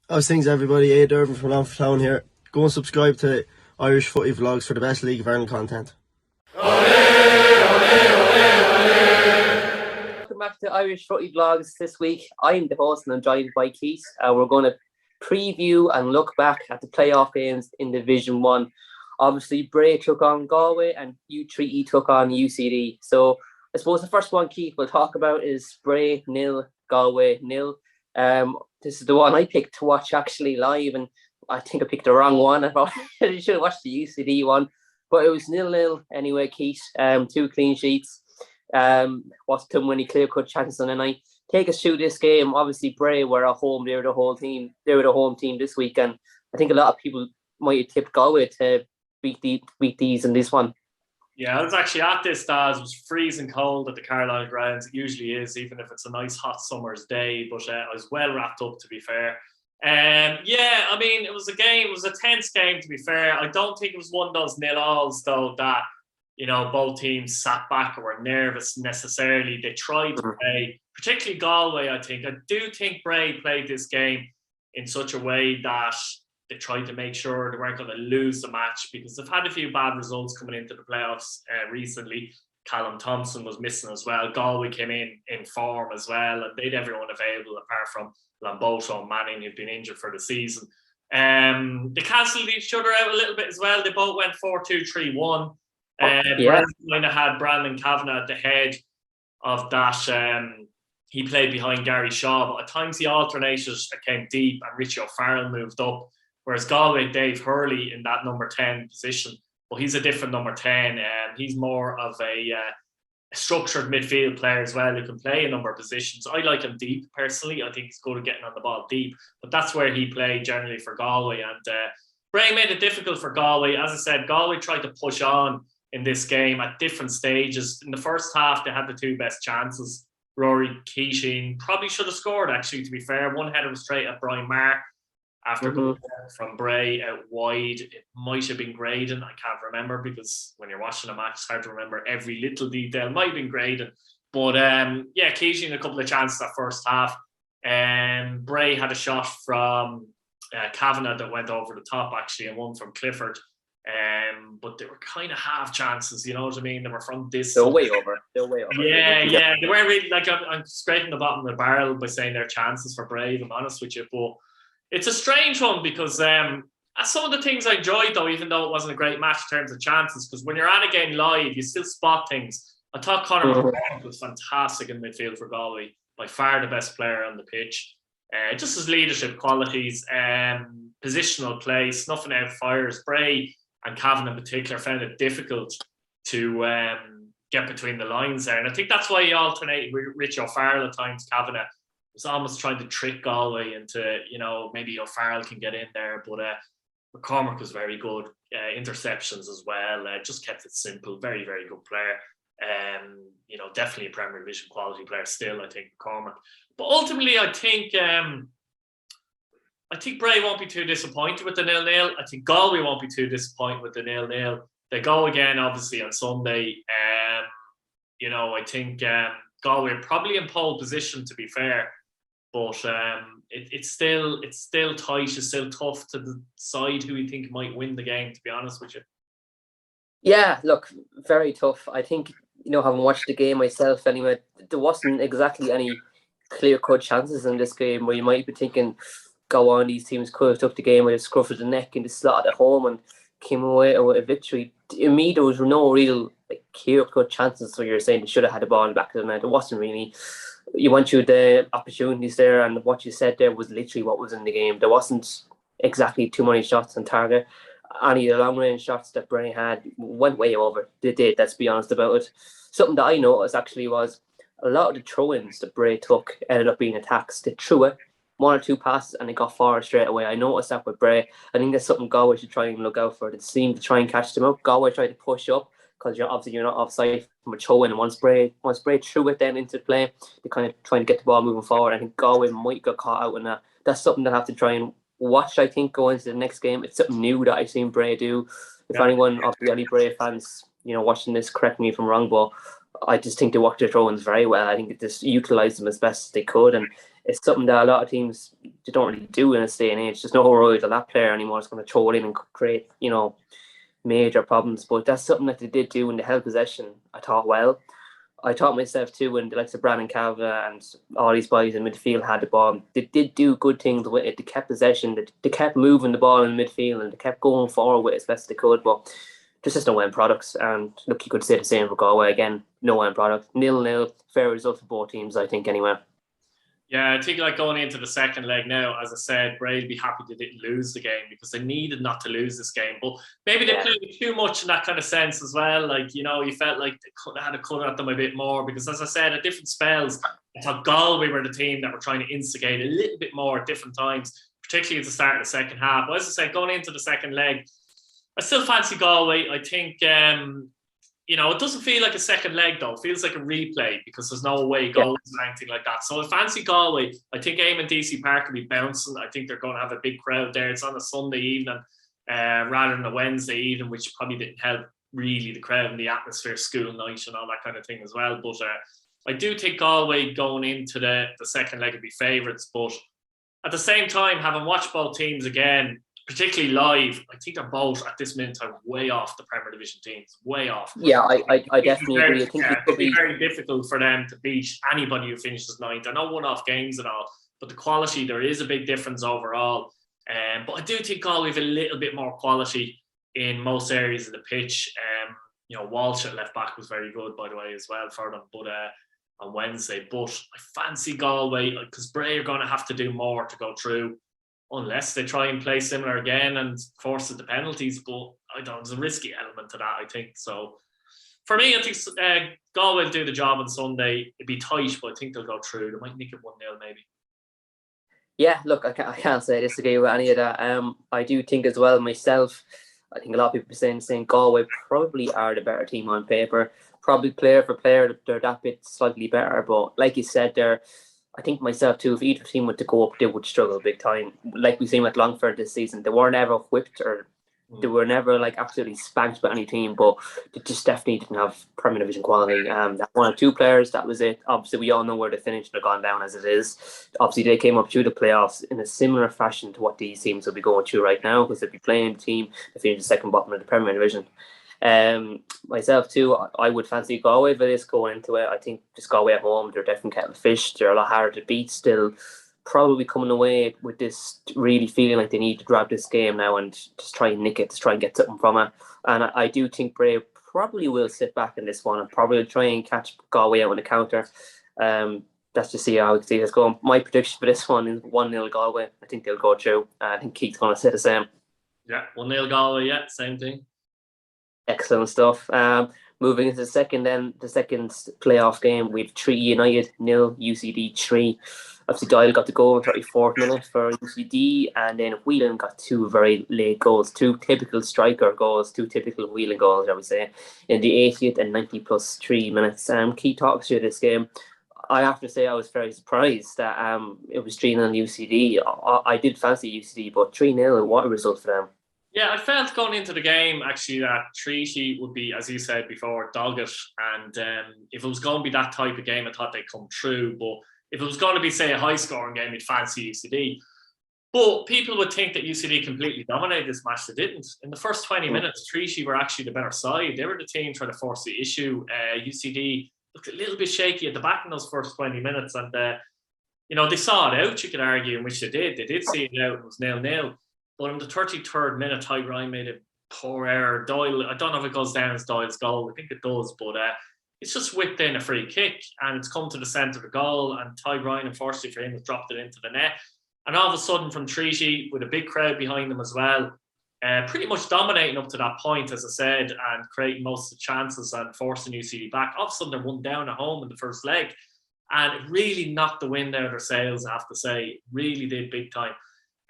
How's things, everybody? A Durban from Town here. Go and subscribe to Irish Footy Vlogs for the best League of Ireland content. Welcome back to Irish Footy Vlogs this week. I'm the host and I'm joined by Keith. We're going to preview and look back at the playoff games in Division 1. Obviously, Bray took on Galway and U3E took on UCD. So I suppose the first one, Keith, we'll talk about is Bray 0, Galway 0. This is the one I picked to watch actually live, and I think I picked the wrong one. I should have watched the UCD one, but it was 0-0 anyway, Keith. 2 clean sheets. Wasn't too many clear-cut chances on the night. Take us through this game. Obviously, Bray were at home. They were the home team this week, and I think a lot of people might have tipped Galway to beat these in this one. Yeah, I was actually at this, Daz. It was freezing cold at the Carlisle grounds. It usually is, even if it's a nice hot summer's day. But I was well wrapped up, to be fair. Yeah, I mean, it was a tense game, to be fair. I don't think it was one of those nil-alls, though, that, both teams sat back or were nervous necessarily. They tried to play, particularly Galway, I think. I do think Bray played this game in such a way that they tried to make sure they weren't going to lose the match, because they've had a few bad results coming into the playoffs recently. Callum Thompson was missing as well. Galway came in form as well, and they'd everyone available apart from Lamboto and Manning, who've been injured for the season. They cancelled each other out a little bit as well. They both went 4-2-3-1. Brandon kind of had Brandon Kavanagh at the head of that. He played behind Gary Shaw, but at times he alternated and came deep, and Richie O'Farrell moved up. Whereas Galway, Dave Hurley in that number 10 position, but he's a different number 10. He's more of a structured midfield player as well, who can play a number of positions. I like him deep, personally. I think he's good at getting on the ball deep, but that's where he played generally for Galway. And Bray made it difficult for Galway. As I said, Galway tried to push on in this game at different stages. In the first half, they had the 2 best chances. Rory Keating probably should have scored, actually, to be fair. One header was straight at Brian Marr. After going from Bray out wide, it might have been Graydon. I can't remember, because when you're watching a match, it's hard to remember every little detail. Might have been Graydon. But Keating a couple of chances that first half. Bray had a shot from Kavanagh that went over the top, actually, and one from Clifford. But they were kind of half chances, you know what I mean? They were from this. They're way over. Yeah. They weren't really, I'm scraping the bottom of the barrel by saying they're chances for Bray, if I'm honest with you. But it's a strange one, because some of the things I enjoyed, though, even though it wasn't a great match in terms of chances, because when you're at a game live, you still spot things. I thought Conor McCormack was fantastic in midfield for Galway, by far the best player on the pitch. Just his leadership qualities, positional play, snuffing out fires. Bray and Cavan in particular found it difficult to get between the lines there. And I think that's why he alternated with Richie O'Farrell at times. Kavanagh was almost trying to trick Galway into, maybe O'Farrell can get in there. But McCormack was very good. Interceptions as well. Just kept it simple. Very, very good player. Definitely a Premier Division quality player still, I think, McCormack. But ultimately, I think Bray won't be too disappointed with the 0-0. I think Galway won't be too disappointed with the 0-0. They go again, obviously, on Sunday. I think Galway are probably in pole position, to be fair. But it's still tight. It's still tough to decide who you think might win the game, to be honest with you. Yeah, look, very tough. I think, having watched the game myself anyway, there wasn't exactly any clear-cut chances in this game where you might be thinking, go on, these teams could have took the game with a scruff of the neck in the slot at home and came away with a victory. In me, there was no real clear-cut chances, so you're saying they should have had the ball in the back of the net. There wasn't really. You went through the opportunities there, and what you said there was literally what was in the game. There wasn't exactly too many shots on target. Any of the long-range shots that Bray had went way over. They did, let's be honest about it. Something that I noticed actually was a lot of the throw-ins that Bray took ended up being attacks. They threw it, 1 or 2 passes, and they got forward straight away. I noticed that with Bray. I think that's something Galway should try and look out for. They seem to try and catch them up. Galway tried to push up, because you're not offside from a throw-in. And once Bray threw it then into play, they kind of trying to get the ball moving forward. I think Galway might get caught out in that. That's something they'll have to try and watch, I think, going into the next game. It's something new that I've seen Bray do. If anyone of the early Bray fans, watching this, correct me if I'm wrong, but I just think they worked their throw-ins very well. I think they just utilised them as best as they could. And it's something that a lot of teams don't really do in this day and age. There's no worries on that player anymore. It's going to throw it in and create, major problems. But that's something that they did do when they held possession. I thought I thought myself too when the likes of Brandon Calva and all these boys in midfield had the ball. They did do good things with it. They kept possession. They kept moving the ball in midfield and they kept going forward with it as best they could. But just no end products. And look, you could say the same for Galway again. No end product. 0-0. Fair result for both teams, I think, anyway. Yeah, I think like going into the second leg now, as I said, Bray would be happy they didn't lose the game because they needed not to lose this game. But maybe they played too much in that kind of sense as well. Like, you felt like they could have had a cut at them a bit more because, as I said, at different spells, I thought Galway were the team that were trying to instigate a little bit more at different times, particularly at the start of the second half. But as I said, going into the second leg, I still fancy Galway. I think it doesn't feel like a second leg, though. It feels like a replay because there's no away goals or anything like that. So I fancy Galway. I think Eamon DC Park will be bouncing. I think they're going to have a big crowd there. It's on a Sunday evening rather than a Wednesday evening, which probably didn't help really the crowd and the atmosphere, school night and all that kind of thing as well. But I do think Galway going into the second leg will be favourites. But at the same time, having watched both teams again, particularly live, I think they're both at this minute time way off the Premier Division teams, way off. Yeah, I definitely agree. I think it could be very difficult for them to beat anybody who finishes ninth. I know one-off games and all, but the quality, there is a big difference overall. But I do think Galway have a little bit more quality in most areas of the pitch. Walsh at left back was very good, by the way, as well for them. But on Wednesday, but I fancy Galway because Bray are going to have to do more to go through. Unless they try and play similar again and force it to penalties. But I don't know, there's a risky element to that, I think. So for me, I think Galway will do the job on Sunday. It'd be tight, but I think they'll go through. They might nick it 1-0 maybe. Yeah, look, I can't say I disagree with any of that. I do think as well myself, I think a lot of people are saying Galway probably are the better team on paper. Probably player for player, they're that bit slightly better. But like you said, I think myself too, if either team were to go up, they would struggle big time. Like we've seen with Longford this season, they were never whipped or they were never like absolutely spanked by any team, but they just definitely didn't have Premier Division quality. That one or two players, that was it. Obviously, we all know where they finished. They're gone down as it is. Obviously, they came up through the playoffs in a similar fashion to what these teams will be going through right now because they'll be playing the team that finished the second bottom of the Premier Division. Myself too, I would fancy Galway for this going into it. I think just Galway at home, they're definitely kettle of fish. They're a lot harder to beat still. Probably coming away with this really feeling like they need to grab this game now and just try and nick it, to try and get something from it. And I do think Bray probably will sit back in this one and probably try and catch Galway out on the counter. That's just see how I see this going. My prediction for this one is 1-0 Galway. I think they'll go through. I think Keith's going to say the same. Yeah, 1-0 Galway, yeah, same thing. Excellent stuff. Moving into the second playoff game, we've Treaty United 0, UCD 3. Obviously, Doyle got the goal in the 34th minute for UCD, and then Whelan got two very late goals, two typical striker goals, two typical Whelan goals, I would say, in the 80th and 90 plus 3 minutes. Keith talks through this game. I have to say I was very surprised that it was 3-0 UCD. I did fancy UCD, but 3-0, what a result for them. Yeah, I felt going into the game, actually, that Treaty would be, as you said before, dogged. And if it was going to be that type of game, I thought they'd come through. But if it was going to be, say, a high-scoring game, you'd fancy UCD. But people would think that UCD completely dominated this match. They didn't. In the first 20 minutes, Treaty were actually the better side. They were the team trying to force the issue. UCD looked a little bit shaky at the back in those first 20 minutes. And, they saw it out, you could argue, in which they did. They did see it out. It was 0-0. But in the 33rd minute, Ty Ryan made a poor error. Doyle, I don't know if it goes down as Doyle's goal. I think it does, but it's just whipped in a free kick and it's come to the centre of the goal. And Ty Ryan, unfortunately for him, has dropped it into the net. And all of a sudden, from Treaty, with a big crowd behind them as well, pretty much dominating up to that point, as I said, and creating most of the chances and forcing UCD back. All of a sudden, they're 1-down at home in the first leg. And it really knocked the wind out of their sails, I have to say. Really did big time.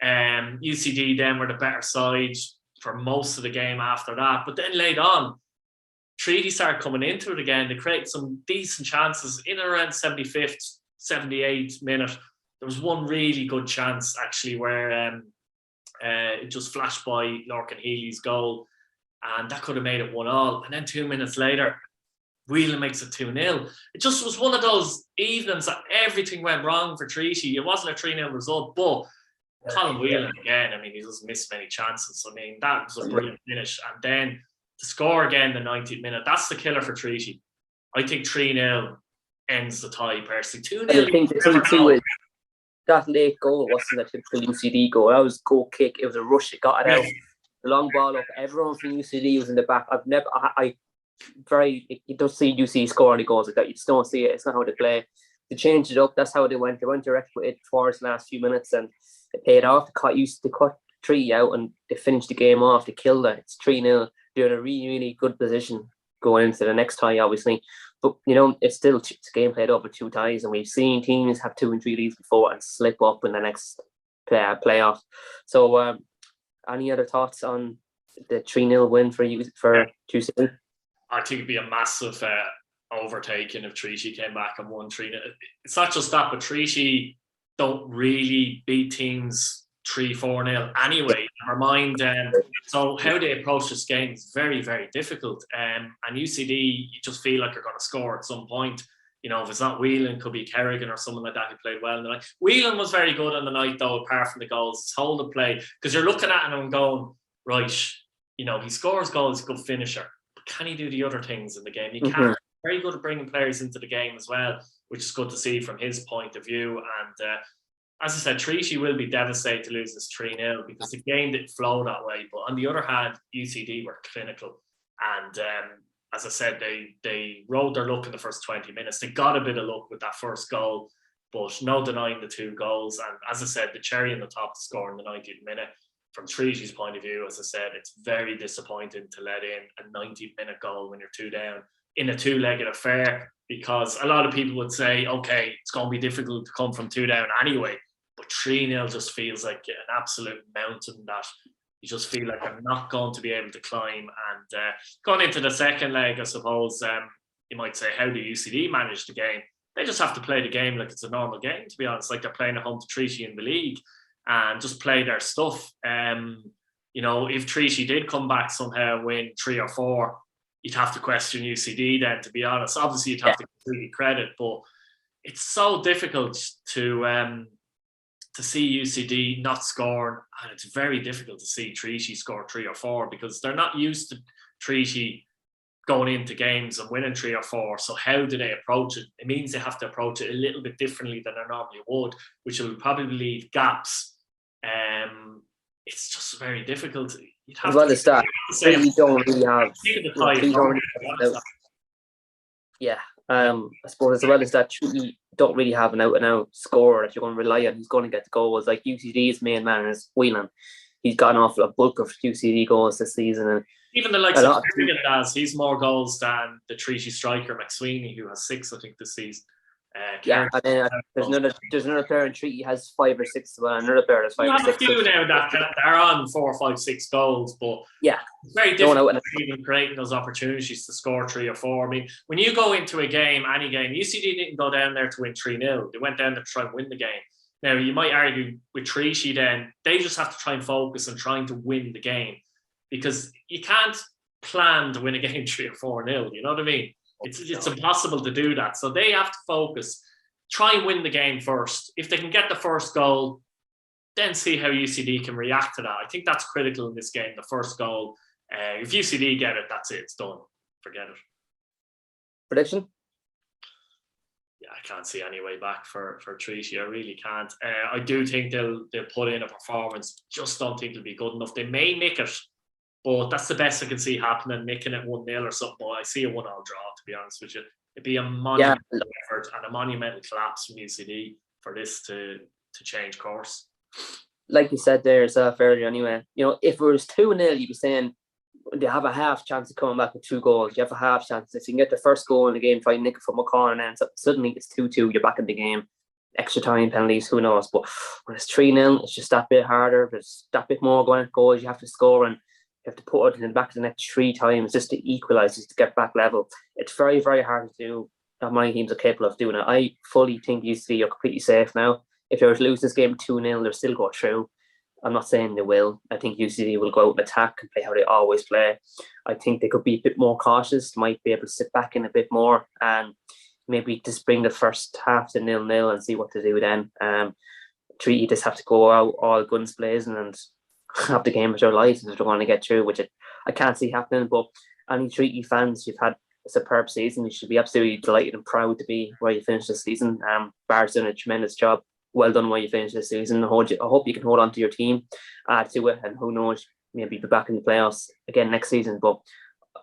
UCD then were the better side for most of the game after that. But then late on, Treaty started coming into it again. They created some decent chances in and around 75th, 78th minute. There was one really good chance, actually, where it just flashed by Lorcan Healy's goal. And that could have made it 1-1. And then 2 minutes later, Whelan makes it 2-0. It just was one of those evenings that everything went wrong for Treaty. It wasn't a 3-0 result, but Colin Whelan again, I mean, he doesn't miss many chances. I mean, that was a brilliant finish. And then to score again the 90th minute, that's the killer for Treaty. I think 3-0 ends the tie, personally. 2-0. I think the thing too is that late goal wasn't a typical UCD goal. That was a goal kick. It was a rush. It got it out. The long ball up. Everyone from UCD was in the back. You don't see UCD score any goals like that. You just don't see it. It's not how they play. They changed it up. That's how they went. They went direct with it towards the last few minutes, and it paid off. They cut Tree out, and they finished the game off. They killed it. It's 3-0. They're in a really, really good position going into the next tie, obviously. But, it's still it's a game played over 2 ties, and we've seen teams have 2 and 3 leads before and slip up in the next playoff. So, any other thoughts on the 3-0 win for you for Tuesday? I think it'd be a massive overtaking if Treaty came back and won 3-0. It's not just that, but Treaty don't really beat teams 3-4-0 anyway. Never mind. So how they approach this game is very, very difficult. And UCD, you just feel like you're going to score at some point. If it's not Whelan, could be Kerrigan or someone like that who played well in the night. Whelan was very good on the night, though, apart from the goals. His hold of play, because you're looking at him and going, right, he scores goals, he's a good finisher. But can he do the other things in the game? He can. Very good at bringing players into the game as well, which is good to see from his point of view. And as I said, Treaty will be devastated to lose this 3-0 because the game didn't flow that way. But on the other hand, UCD were clinical. And as I said, they rode their luck in the first 20 minutes. They got a bit of luck with that first goal, but no denying the 2 goals. And as I said, the cherry on the top to score in the 90th minute. From Treaty's point of view, as I said, it's very disappointing to let in a 90th-minute goal when you're 2 down in a 2-legged affair, because a lot of people would say, okay, it's going to be difficult to come from 2 down anyway, but 3-0 just feels like an absolute mountain that you just feel like I'm not going to be able to climb. And going into the second leg, I suppose, you might say, how do UCD manage the game? They just have to play the game like it's a normal game, to be honest, like they're playing at home to Treaty in the league, and just play their stuff. If Treaty did come back somehow and win 3 or 4, you'd have to question UCD then, to be honest. Obviously, you'd have to completely credit, but it's so difficult to see UCD not score, and it's very difficult to see Treaty score 3 or 4 because they're not used to Treaty going into games and winning 3 or 4. So how do they approach it? It means they have to approach it a little bit differently than they normally would, which will probably leave gaps. It's just very difficult. You'd have to start. You don't really have. I suppose as well as that, you don't really have an out-and-out scorer that you're going to rely on. He's going to get the goals. Like UCD's main man is Whelan. He's got an awful bulk of UCD goals this season, and even the likes of Kerrigan he's more goals than the Treaty striker McSweeney, who has 6, I think, this season. And then there's another player in Treaty has 5 or 6 as well. Another player has 5 or 6. A few now that are on 4, 5, 6 goals, but it's very difficult even creating those opportunities to score 3 or 4. I mean, when you go into a game, any game, UCD didn't go down there to win 3-0. They went down to try and win the game. Now, you might argue with Treaty then, they just have to try and focus on trying to win the game, because you can't plan to win a game 3 or 4-0. You know what I mean? It's impossible to do that. So they have to focus, try and win the game first. If they can get the first goal, then see how UCD can react to that. I think that's critical in this game, the first goal. If UCD get it, that's it. It's done. Forget it. Prediction? Yeah, I can't see any way back for Treaty. I really can't. I do think they'll put in a performance. Just don't think it'll be good enough. They may nick it, but that's the best I can see happening, nicking it 1-0 or something. But I see a 1-1 draw, to be honest with you. It'd be a monumental effort and a monumental collapse from UCD for this to change course. Like you said there yourself earlier anyway, if it was 2-0, you'd be saying they have a half chance of coming back with 2 goals. You have a half chance. If you can get the first goal in the game, try and nick it from a corner, and then suddenly it's 2-2, you're back in the game. Extra time, penalties, who knows? But when it's 3-0, it's just that bit harder. There's that bit more going at goals you have to score, and you have to put it in the back of the net 3 times just to equalise, just to get back level. It's very, very hard to do. Not many teams are capable of doing it. I fully think UCD are completely safe now. If they were to lose this game 2-0, they'll still go through. I'm not saying they will. I think UCD will go out and attack and play how they always play. I think they could be a bit more cautious, might be able to sit back in a bit more and maybe just bring the first half to 0-0 and see what to do then. Treaty just have to go out all guns blazing and have the game of their lives if they want to get through, which I can't see happening. But any Treaty fans, you've had a superb season. You should be absolutely delighted and proud to be where you finished this season. Bar's done a tremendous job. Well done where you finished this season. I hope you can hold on to your team, add to it, and who knows, maybe be back in the playoffs again next season. But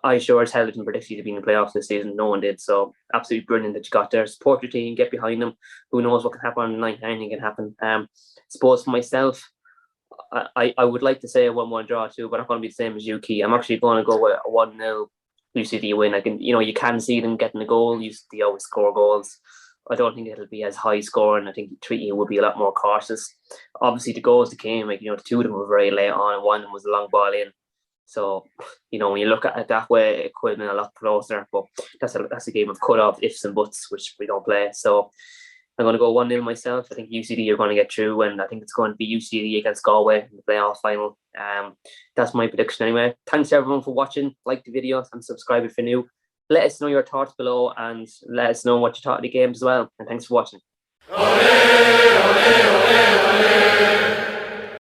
I sure as hell didn't predict you to be in the playoffs this season. No one did. So absolutely brilliant that you got there. Support your team, get behind them. Who knows what can happen on the night? Anything can happen. Suppose for myself, I would like to say a 1-1 draw too, but I'm not going to be the same as you, Key. I'm actually going to go with a 1-0 UCD win. You can see them getting a goal. UCD always score goals. I don't think it'll be as high scoring. I think Treaty will be a lot more cautious. Obviously, the goals that came, the two of them were very late on, and one of them was a long ball in. So, when you look at it that way, it could have been a lot closer. But that's a game of cut-off ifs and buts, which we don't play. So I'm going to go 1-0 myself. I think UCD are going to get through, and I think it's going to be UCD against Galway in the playoff final. That's my prediction anyway. Thanks everyone for watching. Like the video and subscribe if you're new. Let us know your thoughts below and let us know what you thought of the games as well. And thanks for watching. Olé, olé, olé, olé.